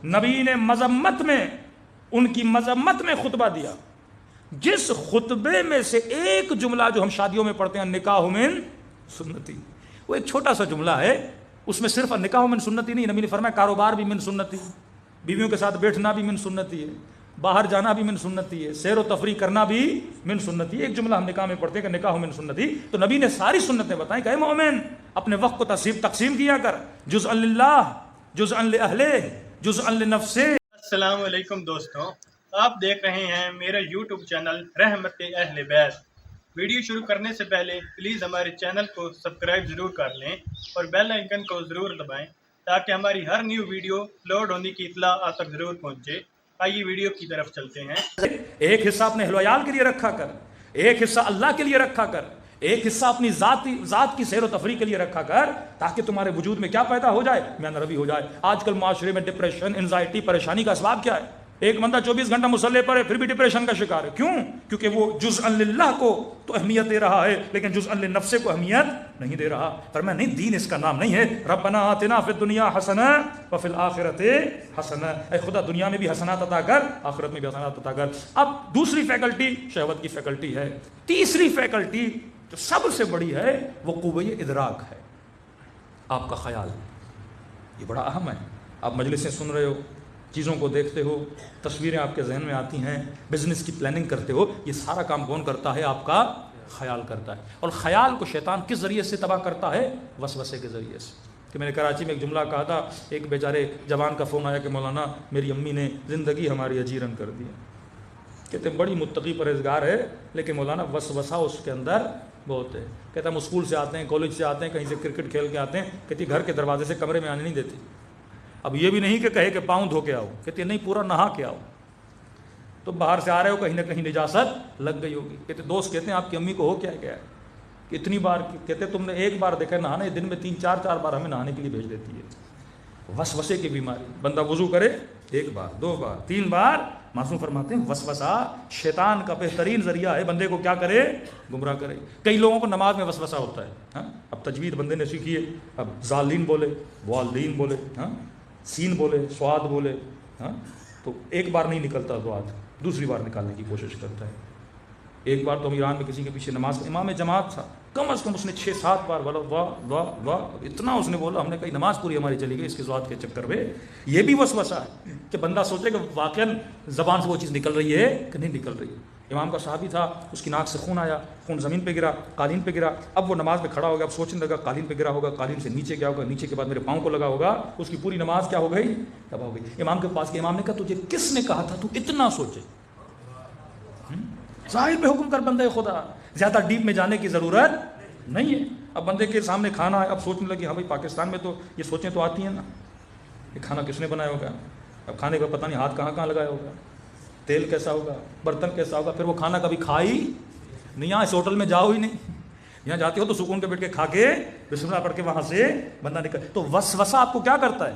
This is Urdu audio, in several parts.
نبی نے مذمت میں، ان کی مذمت میں خطبہ دیا. جس خطبے میں سے ایک جملہ جو ہم شادیوں میں پڑھتے ہیں نکاح من سنتی، وہ ایک چھوٹا سا جملہ ہے، اس میں صرف نکاح من سنتی نہیں، نبی نے فرمایا کاروبار بھی من سنتی، بیویوں کے ساتھ بیٹھنا بھی من سنتی ہے، باہر جانا بھی من سنتی ہے، سیر و تفریح کرنا بھی من سنتی ہے. ایک جملہ ہم نکاح میں پڑھتے ہیں کہ نکاح من سنتی، تو نبی نے ساری سنتیں بتائیں کہ اے مومن اپنے وقت کو تقسیم کیا کر، جزءا للہ، جزءا لأہلہ، جزءا لنفسہ. السلام علیکم دوستوں، آپ دیکھ رہے ہیں میرا یوٹیوب چینل رحمت اہل بیت. ویڈیو شروع کرنے سے پہلے پلیز ہمارے چینل کو سبسکرائب ضرور کر لیں اور بیل آئیکن کو ضرور دبائیں تاکہ ہماری ہر نیو ویڈیو اپلوڈ ہونے کی اطلاع آپ تک ضرور پہنچے. آئیے ویڈیو کی طرف چلتے ہیں. ایک حصہ اپنے اہل و عیال کے لیے رکھا کر، ایک حصہ اللہ کے لیے رکھا کر، ایک حصہ اپنی ذات کی سیر و تفریح کے لیے رکھا کر، تاکہ تمہارے وجود میں کیا پیدا ہو جائے؟ میاں نروی ہو جائے. آج کل معاشرے میں ڈپریشن، انزائٹی، پریشانی کا اسباب کیا ہے؟ ایک بندہ 24 گھنٹہ مصلی پر ہے پھر بھی ڈپریشن کا شکار ہے. کیوں؟ کیونکہ وہ جزءا للہ کو تو اہمیت دے رہا ہے لیکن جزءا للنفس کو اہمیت نہیں دے رہا. فرمایا نہیں، دین اس کا نام نہیں ہے. ربنا آتنا فی الدنیا حسنہ وفی الآخرۃ حسنہ، اے خدا دنیا میں بھی حسنات عطا کر، آخرت میں بھی حسنات عطا کر. اب دوسری فیکلٹی شہوت کی فیکلٹی ہے. تیسری فیکلٹی جو سب سے بڑی ہے وہ قوہ ادراک ہے، آپ کا خیال. یہ بڑا اہم ہے. آپ مجلسیں سن رہے ہو، چیزوں کو دیکھتے ہو، تصویریں آپ کے ذہن میں آتی ہیں، بزنس کی پلاننگ کرتے ہو، یہ سارا کام کون کرتا ہے؟ آپ کا خیال کرتا ہے. اور خیال کو شیطان کس ذریعے سے تباہ کرتا ہے؟ وسوسے کے ذریعے سے. کہ میں نے کراچی میں ایک جملہ کہا تھا، ایک بیچارے جوان کا فون آیا کہ مولانا میری امی نے زندگی ہماری اجیرن کر دی. کہتے ہیں بڑی متقی پرہیزگار ہے لیکن مولانا وسوسہ اس کے اندر بہت ہے. کہتا ہم اسکول سے آتے ہیں، کالج سے آتے ہیں، کہیں سے کرکٹ کھیل کے آتے ہیں، کہتی گھر کے دروازے سے کمرے میں آنے نہیں دیتی. اب یہ بھی نہیں کہ کہے کہ پاؤں دھو کے آؤ، کہتے نہیں پورا نہا کے آؤ. تو باہر سے آ رہے ہو، کہیں نہ کہیں نجاست لگ گئی ہوگی. کہتے دوست کہتے ہیں آپ کی امی کو ہو کیا ہے کہ اتنی بار، کہتے تم نے ایک بار دیکھا نہانا، دن میں 3-4 بار ہمیں نہانے کے لیے بھیج دیتی ہے. وسوسے کی بیماری. بندہ وضو کرے 1 بار 2 بار 3 بار، معصوم فرماتے ہیں وسوسہ شیطان کا بہترین ذریعہ ہے بندے کو کیا کرے؟ گمراہ کرے. کئی لوگوں کو نماز میں وسوسہ ہوتا ہے. اب تجوید بندے نے سیکھی ہے، اب ظالین بولے، والدین بولے، سین بولے، سواد بولے، تو ایک بار نہیں نکلتا سواد، دوسری بار نکالنے کی کوشش کرتا ہے. ایک بار تو ہم ایران میں کسی کے پیچھے نماز، امام جماعت تھا، کم از کم اس نے 6-7 بار واہ واہ واہ واہ اتنا اس نے بولا. ہم نے کہی نماز پوری ہماری چلی گئی اس کے سواد کے چکر میں. یہ بھی وسوسہ ہے کہ بندہ سوچے کہ واقعاً زبان سے وہ چیز نکل رہی ہے کہ نہیں نکل رہی ہے. امام کا صحابی تھا، اس کی ناک سے خون آیا، خون زمین پہ گرا، قالین پہ گرا. اب وہ نماز میں کھڑا ہو گیا، اب سوچنے لگا قالین پہ گرا ہوگا، قالین سے نیچے گیا ہوگا، نیچے کے بعد میرے پاؤں کو لگا ہوگا. اس کی پوری نماز کیا ہو گئی؟ تباہ ہو گئی. امام کے پاس کے امام نے کہا تجھے کس نے کہا تھا تو اتنا سوچے؟ ظاہر پہ حکم کر بندے خدا، زیادہ ڈیپ میں جانے کی ضرورت نہیں ہے. اب بندے کے سامنے کھانا ہے، اب سوچنے لگی ہاں بھائی پاکستان میں تو یہ سوچیں تو آتی ہیں نا، یہ کھانا کس نے بنایا ہوگا؟ اب کھانے کا پتہ نہیں ہاتھ کہاں کہاں لگایا ہوگا، تیل کیسا ہوگا، برتن کیسا ہوگا. پھر وہ کھانا کبھی کھائی نہیں. یہاں اس ہوٹل میں جاؤ ہی نہیں، یہاں جاتے ہو تو سکون کے بیٹھ کے کھا کے بسم اللہ پڑھ کے وہاں سے بندہ نکل. تو وسوسہ آپ کو کیا کرتا ہے؟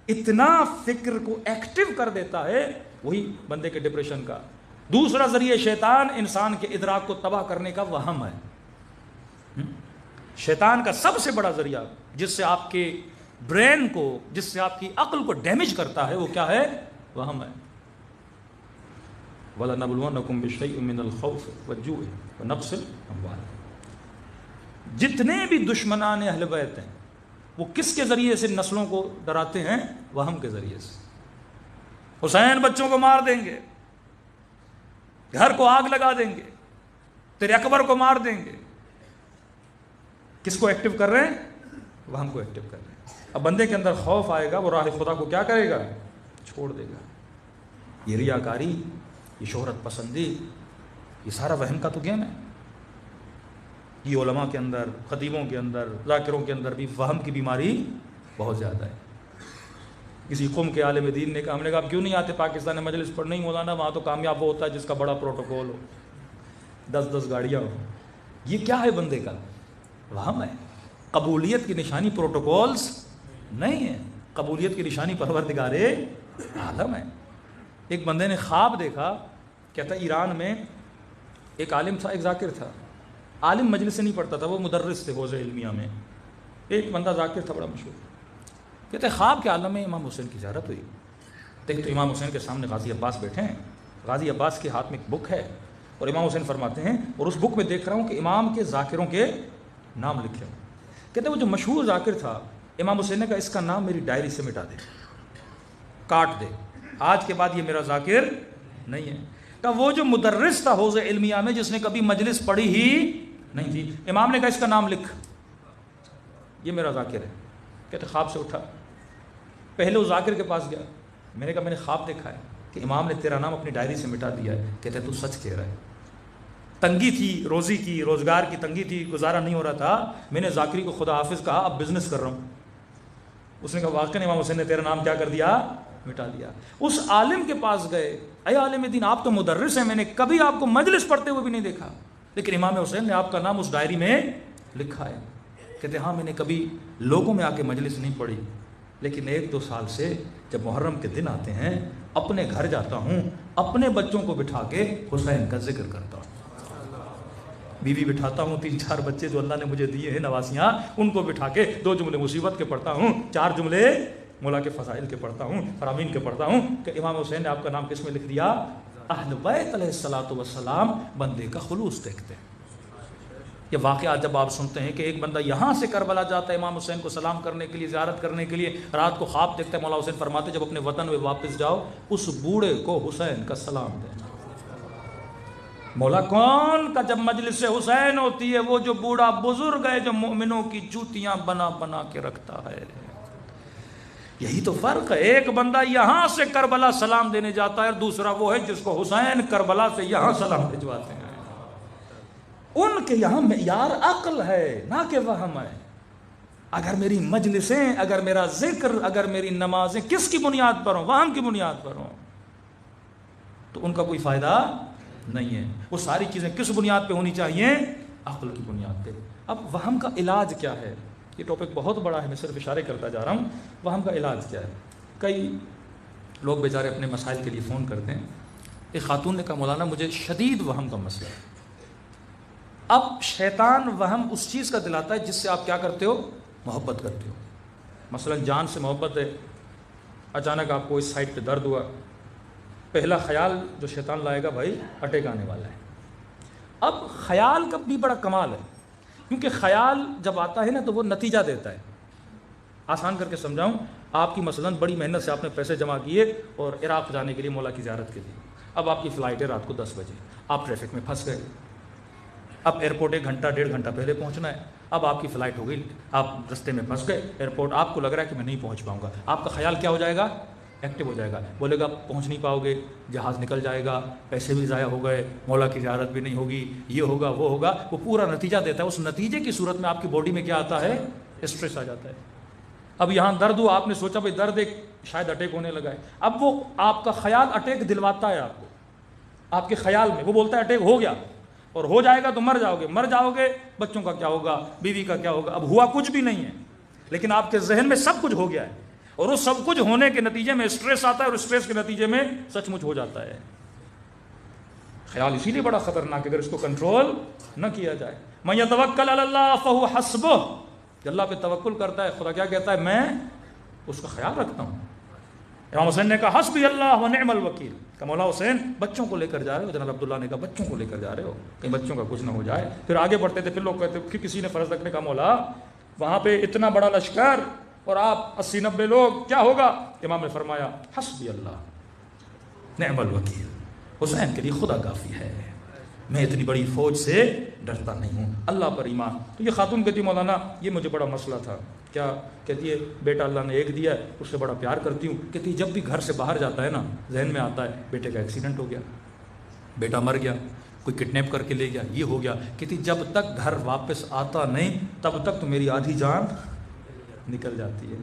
اتنا فکر کو ایکٹیو کر دیتا ہے، وہی بندے کے ڈپریشن کا. دوسرا ذریعہ شیطان انسان کے ادراک کو تباہ کرنے کا وہم ہے. شیطان کا سب سے بڑا ذریعہ جس سے آپ کے برین کو، جس سے آپ کی عقل کو ڈیمیج کرتا ہے، وہ کیا ہے؟ وہم ہے. وَلَنَبْلُوَنَّكُمْ بِشَيْءٍ مِّنَ الْخَوْفِ وَالْجُوعِ وَنَقْصٍ الْأَمْوَالِ. جتنے بھی دشمنان اہل بیت ہیں وہ کس کے ذریعے سے نسلوں کو ڈراتے ہیں؟ وہم کے ذریعے سے. حسین بچوں کو مار دیں گے، گھر کو آگ لگا دیں گے، تیرے اکبر کو مار دیں گے. کس کو ایکٹیو کر رہے ہیں؟ وہم کو ایکٹیو کر رہے ہیں. اب بندے کے اندر خوف آئے گا، وہ راہ خدا کو کیا کرے گا؟ چھوڑ دے گا. یہ ریاکاری، یہ شہرت پسندی، یہ سارا وہم کا تو گیم ہے. یہ علماء کے اندر، خطیبوں کے اندر، ذاکروں کے اندر بھی وہم کی بیماری بہت زیادہ ہے. کسی قوم کے عالم دین نے کہا، ہم نے کہا کیوں نہیں آتے پاکستان میں مجلس پر؟ نہیں مولانا وہاں تو کامیاب وہ ہوتا ہے جس کا بڑا پروٹوکول ہو، 10 گاڑیاں ہو. یہ کیا ہے بندے کا؟ وہم ہے. قبولیت کی نشانی پروٹوکولز نہیں ہے، قبولیت کی نشانی پروردگار عالم ہے. ایک بندے نے خواب دیکھا، کہتا ایران میں ایک عالم تھا، ایک ذاکر تھا. عالم مجلس سے نہیں پڑھتا تھا، وہ مدرس تھے حوزہ علمیہ میں. ایک بندہ ذاکر تھا بڑا مشہور. کہتے خواب کے عالم میں امام حسین کی زیارت ہوئی. دیکھ تو امام حسین کے سامنے غازی عباس بیٹھے ہیں. غازی عباس کے ہاتھ میں ایک بک ہے اور امام حسین فرماتے ہیں اور اس بک میں دیکھ رہا ہوں کہ امام کے ذاکروں کے نام لکھے ہیں. کہتے ہیں وہ جو مشہور ذاکر تھا امام حسین نے کہا اس کا نام میری ڈائری سے مٹا دے, کاٹ دے, آج کے بعد یہ میرا ذاکر نہیں ہے. کہ وہ جو مدرس تھا حوض علمیہ میں جس نے کبھی مجلس پڑھی ہی نہیں تھی, امام نے کہا اس کا نام لکھ, یہ میرا ذاکر ہے. کہتے خواب سے اٹھا, پہلے اس ذاکر کے پاس گیا, میں نے کہا میں نے خواب دیکھا ہے کہ امام نے تیرا نام اپنی ڈائری سے مٹا دیا ہے. کہتے تو سچ کہہ رہا ہے, تنگی تھی, روزی کی, روزگار کی تنگی تھی, گزارا نہیں ہو رہا تھا, میں نے ذاکری کو خدا حافظ کہا, اب بزنس کر رہا ہوں. اس نے کہا واقعی امام حسین نے تیرا نام کیا کر دیا, مٹا دیا. اس عالم کے پاس گئے, اے عالم دین آپ تو مدرس ہیں, میں نے کبھی آپ کو مجلس پڑھتے ہوئے بھی نہیں دیکھا, لیکن امام حسین نے آپ کا نام اس ڈائری میں لکھا ہے. کہتے ہاں میں نے کبھی لوگوں میں آ کے مجلس نہیں پڑھی, لیکن 1-2 سال سے جب محرم کے دن آتے ہیں اپنے گھر جاتا ہوں, اپنے بچوں کو بٹھا کے حسین کا ذکر کرتا ہوں, بیوی بٹھاتا ہوں, 3-4 بچے جو اللہ نے مجھے دیے ہیں نوازیاں, ان کو بٹھا کے 2 جملے مصیبت کے پڑھتا ہوں, 4 جملے مولا کے فضائل کے پڑھتا ہوں, فرامین کے پڑھتا ہوں کہ امام حسین نے آپ کا نام کس میں لکھ دیا, اہل بیت علیہ الصلوۃ والسلام بندے کا خلوص دیکھتے ہیں. یہ واقعات جب آپ سنتے ہیں کہ ایک بندہ یہاں سے کربلا جاتا ہے امام حسین کو سلام کرنے کے لیے, زیارت کرنے کے لیے, رات کو خواب دیکھتا ہے, مولا حسین فرماتے جب اپنے وطن میں واپس جاؤ اس بوڑھے کو حسین کا سلام دینا. مولا کون کا جب مجلس حسین ہوتی ہے, وہ جو بوڑھا بزرگ ہے جو مومنوں کی جوتیاں بنا بنا کے رکھتا ہے. یہی تو فرق ہے, ایک بندہ یہاں سے کربلا سلام دینے جاتا ہے اور دوسرا وہ ہے جس کو حسین کربلا سے یہاں سلام بھجواتے ہیں. ان کے یہاں معیار عقل ہے نہ کہ وہم ہے. اگر میری مجلسیں, اگر میرا ذکر, اگر میری نمازیں کس کی بنیاد پر ہوں, وہم کی بنیاد پر ہوں, تو ان کا کوئی فائدہ نہیں ہے. وہ ساری چیزیں کس بنیاد پہ ہونی چاہیے, عقل کی بنیاد پہ. اب وہم کا علاج کیا ہے, یہ ٹاپک بہت بڑا ہے, میں صرف اشارے کرتا جا رہا ہوں. وہم کا علاج کیا ہے, کئی لوگ بیچارے اپنے مسائل کے لیے فون کرتے ہیں. ایک خاتون نے کہا مولانا مجھے شدید وہم کا مسئلہ ہے. اب شیطان وہم اس چیز کا دلاتا ہے جس سے آپ کیا کرتے ہو, محبت کرتے ہو. مثلا جان سے محبت ہے, اچانک آپ کو اس سائڈ پہ درد ہوا, پہلا خیال جو شیطان لائے گا بھائی اٹیک آنے والا ہے. اب خیال کا بھی بڑا کمال ہے, کیونکہ خیال جب آتا ہے نا تو وہ نتیجہ دیتا ہے. آسان کر کے سمجھاؤں, آپ کی مثلا بڑی محنت سے آپ نے پیسے جمع کیے اور عراق جانے کے لیے, مولا کی زیارت کے لیے. اب آپ کی فلائٹ ہے رات کو 10 بجے, آپ ٹریفک میں پھنس گئے. اب ایئرپورٹ 1 گھنٹہ 1.5 گھنٹہ پہلے پہنچنا ہے. اب آپ کی فلائٹ ہو گئی, آپ رستے میں پھنس گئے ایئرپورٹ, آپ کو لگ رہا ہے کہ میں نہیں پہنچ پاؤں گا. آپ کا خیال کیا ہو جائے گا, ایکٹیو ہو جائے گا, بولے گا پہنچ نہیں پاؤ گے, جہاز نکل جائے گا, پیسے بھی ضائع ہو گئے, مولا کی زیارت بھی نہیں ہوگی, یہ ہوگا وہ ہوگا. وہ پورا نتیجہ دیتا ہے. اس نتیجے کی صورت میں آپ کی باڈی میں کیا آتا ہے, اسٹریس آ جاتا ہے. اب یہاں درد ہوا, آپ نے سوچا بھائی درد ایک شاید اٹیک ہونے لگا ہے. اب وہ آپ کا خیال اٹیک دلواتا ہے آپ کو, آپ کے خیال میں وہ بولتا ہے اٹیک ہو گیا, اور ہو جائے گا تو مر جاؤ گے, مر جاؤ گے بچوں کا کیا ہوگا, بیوی کا کیا ہوگا. اب ہوا کچھ بھی نہیں ہے, لیکن آپ کے ذہن میں سب کچھ ہو گیا ہے, اور اس سب کچھ ہونے کے نتیجے میں اسٹریس آتا ہے, اور اسٹریس کے نتیجے میں سچ مچ ہو جاتا ہے. خیال اسی لیے بڑا خطرناک ہے اگر اس کو کنٹرول نہ کیا جائے. من یتوکل علی اللہ فہو حسبہ, کہ اللہ پہ توکل کرتا ہے, خدا کیا کہتا ہے, میں اس کا خیال رکھتا ہوں. امام حسین نے کہا حسبی اللہ و نعم الوکیل, کہ مولا حسین بچوں کو لے کر جا رہے ہو, جناب عبداللہ نے کہا بچوں کو لے کر جا رہے ہو, کہیں بچوں کا کچھ نہ ہو جائے. پھر آگے بڑھتے تھے, پھر لوگ کہتے پھر کسی نے فرض رکھنے کا, مولا وہاں پہ اتنا بڑا لشکر اور آپ 80-90 لوگ, کیا ہوگا. امام نے فرمایا حسبی اللہ نعم الوکیل, حسین کے لیے خدا کافی ہے, میں اتنی بڑی فوج سے ڈرتا نہیں ہوں, اللہ پر ایمان. تو یہ خاتون کہتی مولانا یہ مجھے بڑا مسئلہ تھا. کیا کہتی ہے, بیٹا اللہ نے ایک دیا ہے, اس سے بڑا پیار کرتی ہوں. کہتی ہے جب بھی گھر سے باہر جاتا ہے نا, ذہن میں آتا ہے بیٹے کا ایکسیڈنٹ ہو گیا, بیٹا مر گیا, کوئی کڈنیپ کر کے لے گیا, یہ ہو گیا. کہتی جب تک گھر واپس آتا نہیں تب تک تو میری آدھی جان نکل جاتی ہے.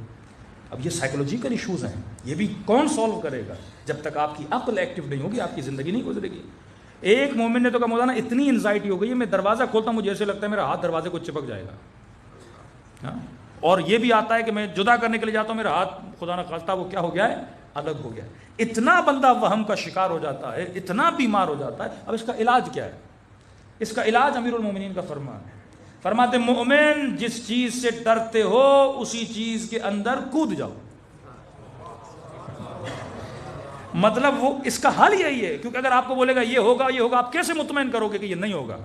اب یہ سائیکولوجیکل ایشوز ہیں, یہ بھی کون سولو کرے گا جب تک آپ کی عقل ایکٹیو نہیں ہوگی, آپ کی زندگی نہیں گزرے گی. ایک مومن نے تو کہا مولانا اتنی انزائٹی ہو گئی ہے, میں دروازہ کھولتا ہوں مجھے ایسے لگتا ہے میرا ہاتھ دروازے کو چپک جائے گا. اور یہ بھی آتا ہے کہ میں جدا کرنے کے لیے جاتا ہوں, میرا ہاتھ خدا نہ خواستہ وہ کیا ہو گیا ہے, الگ ہو گیا ہے. اتنا بندہ وہم کا شکار ہو جاتا ہے, اتنا بیمار ہو جاتا ہے. اب اس کا علاج کیا ہے؟ اس کا علاج امیر المومنین کا فرمان ہے, فرماتے مومن جس چیز سے ڈرتے ہو اسی چیز کے اندر کود جاؤ. مطلب وہ اس کا حل یہی ہے, کیونکہ اگر آپ کو بولے گا یہ ہوگا یہ ہوگا, آپ کیسے مطمئن کرو گے کہ یہ نہیں ہوگا؟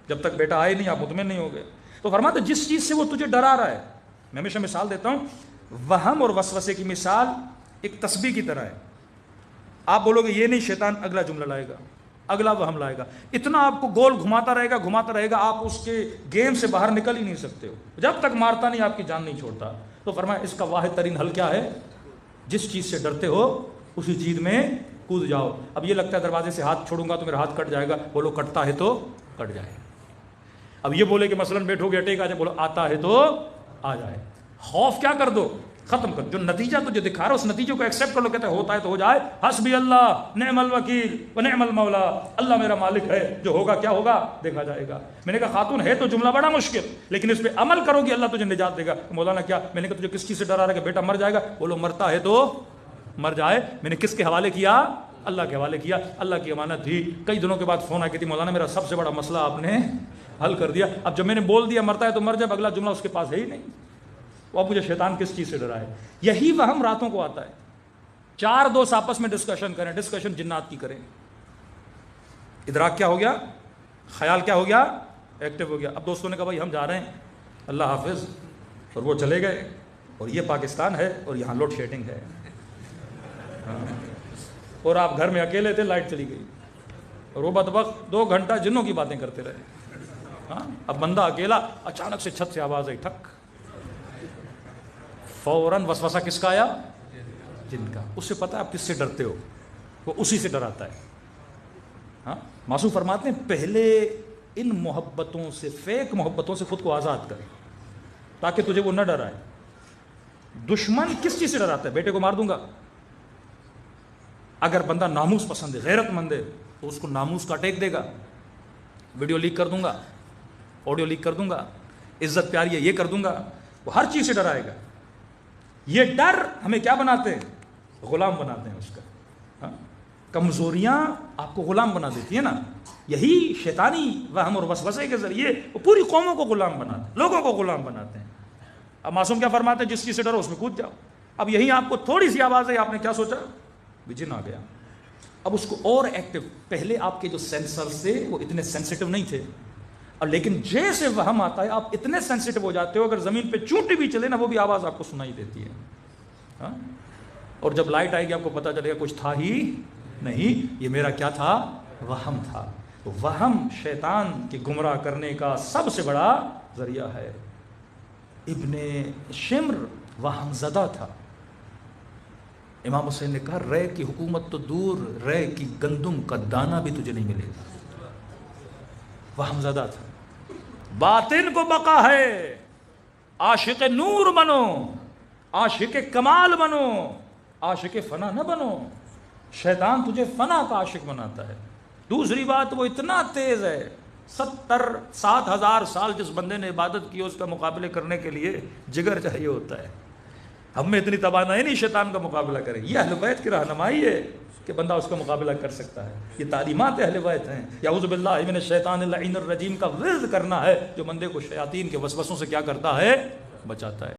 جب تک بیٹا آئے نہیں آپ مطمئن نہیں ہوگے. تو فرماتے جس چیز سے وہ تجھے ڈرا رہا ہے, میں ہمیشہ مثال دیتا ہوں, وہم اور وسوسے کی مثال ایک تسبیح کی طرح ہے. آپ بولو گے یہ نہیں, شیطان اگلا جملہ لائے گا, اگلا وہم لائے گا, اتنا آپ کو گول گھماتا رہے گا, آپ اس کے گیم سے باہر نکل ہی نہیں سکتے ہو جب تک مارتا نہیں, آپ کی جان نہیں چھوڑتا. تو فرمایا اس کا واحد ترین حل کیا ہے؟ جس چیز سے ڈرتے ہو اسی چیز میں کود جاؤ. اب یہ لگتا ہے دروازے سے ہاتھ چھوڑوں گا تو میرا ہاتھ کٹ جائے گا, بولو کٹتا ہے تو کٹ جائے. اب یہ بولے کہ مثلاً بیٹھو گے اٹیک آ جائے, بولو آتا ہے تو آ جائے. خوف کیا کر دو, ختم کر. جو نتیجہ تجھے دکھا رہا ہے اس نتیجے کو ایکسیپٹ کر لو. کہتے ہیں ہوتا ہے تو ہو جائے, حسبی اللہ نعم الوکیل و نعم المولا, اللہ میرا مالک ہے, جو ہوگا کیا ہوگا دیکھا جائے گا. میں نے کہا خاتون ہے تو جملہ بڑا مشکل, لیکن اس پہ عمل کرو گی اللہ تجھے نجات دے گا. مولانا کیا؟ میں نے کہا تجھے کس چیز سے ڈرا رہا ہے کہ بیٹا مر جائے گا؟ بولو مرتا ہے تو مر جائے. میں نے کس کے حوالے کیا؟ اللہ کے حوالے کیا. اللہ کی امانت تھی. کئی دنوں کے بعد فون آئی کہ مولانا میرا سب سے بڑا مسئلہ آپ نے حل کر دیا. اب جب میں نے بول دیا مرتا ہے تو مر جائے, اگلا جملہ اس کے پاس ہے ہی نہیں. وہ اب مجھے شیطان کس چیز سے ڈرائے؟ یہی وہم راتوں کو آتا ہے. 4 دوست آپس میں ڈسکشن کریں, ڈسکشن جنات کی کریں. ادراک کیا ہو گیا, خیال کیا ہو گیا, ایکٹیو ہو گیا. اب دوستوں نے کہا بھائی ہم جا رہے ہیں, اللہ حافظ, اور وہ چلے گئے. اور یہ پاکستان ہے اور یہاں لوڈ شیڈنگ ہے, اور آپ گھر میں اکیلے تھے, لائٹ چلی گئی, اور وہ بدبخت 2 گھنٹہ جنوں کی باتیں کرتے رہے. اب بندہ اکیلا, اچانک سے چھت سے آواز آئی ٹھک, فوراً وسوسہ کس کا آیا؟ جن کا. اس سے پتہ ہے آپ کس سے ڈرتے ہو, وہ اسی سے ڈراتا ہے. معصوم فرماتے ہیں پہلے ان محبتوں سے, فیک محبتوں سے خود کو آزاد کر تاکہ تجھے وہ نہ ڈرائے. دشمن کس چیز سے ڈراتا ہے؟ بیٹے کو مار دوں گا. اگر بندہ ناموس پسند ہے, غیرت مند ہے, تو اس کو ناموس کا اٹیک دے گا. ویڈیو لیک کر دوں گا, آڈیو لیک کر دوں گا, عزت پیاری ہے یہ کر دوں گا. وہ ہر چیز سے ڈرائے گا. یہ ڈر ہمیں کیا بناتے ہیں؟ غلام بناتے ہیں اس کا. کمزوریاں آپ کو غلام بنا دیتی ہیں نا. یہی شیطانی وہم اور وسوسے کے ذریعے وہ پوری قوموں کو غلام بناتے ہیں, لوگوں کو غلام بناتے ہیں. اب معصوم کیا فرماتے ہیں؟ جس چیز سے ڈرو اس میں کود جاؤ. اب یہی آپ کو تھوڑی سی آواز ہے, آپ نے کیا سوچا؟ جن آ گیا. اب اس کو اور ایکٹیو. پہلے آپ کے جو سینسرز تھے وہ اتنے سینسیٹیو نہیں تھے, اور لیکن جیسے وہم آتا ہے آپ اتنے سینسیٹیو ہو جاتے ہو, اگر زمین پہ چونٹی بھی چلے نا وہ بھی آواز آپ کو سنائی دیتی ہے. اور جب لائٹ آئے گی آپ کو پتہ چلے گا کچھ تھا ہی نہیں, یہ میرا کیا تھا؟ وہم تھا. وہم شیطان کے گمراہ کرنے کا سب سے بڑا ذریعہ ہے. ابن شمر وہم زدہ تھا. امام حسین نے کہا رے کی حکومت تو دور, رے کی گندم کا دانہ بھی تجھے نہیں ملے گا. وہم زدہ تھا. باطن کو بقا ہے, عاشق نور بنو, عاشق کمال بنو, عاشق فنا نہ بنو. شیطان تجھے فنا کا عاشق بناتا ہے. دوسری بات وہ اتنا تیز ہے, 70,000 سال جس بندے نے عبادت کی اس کا مقابلے کرنے کے لیے جگر چاہیے ہوتا ہے. ہم میں اتنی توانائی نہیں شیطان کا مقابلہ کرے. یہ اہل بیت کی رہنمائی ہے کہ بندہ اس کا مقابلہ کر سکتا ہے. یہ تعلیمات اہل بیت ہیں. اعوذ باللہ من الشیطان اللعین الرجیم کا ورد کرنا ہے جو بندے کو شیاطین کے وسوسوں سے کیا کرتا ہے؟ بچاتا ہے.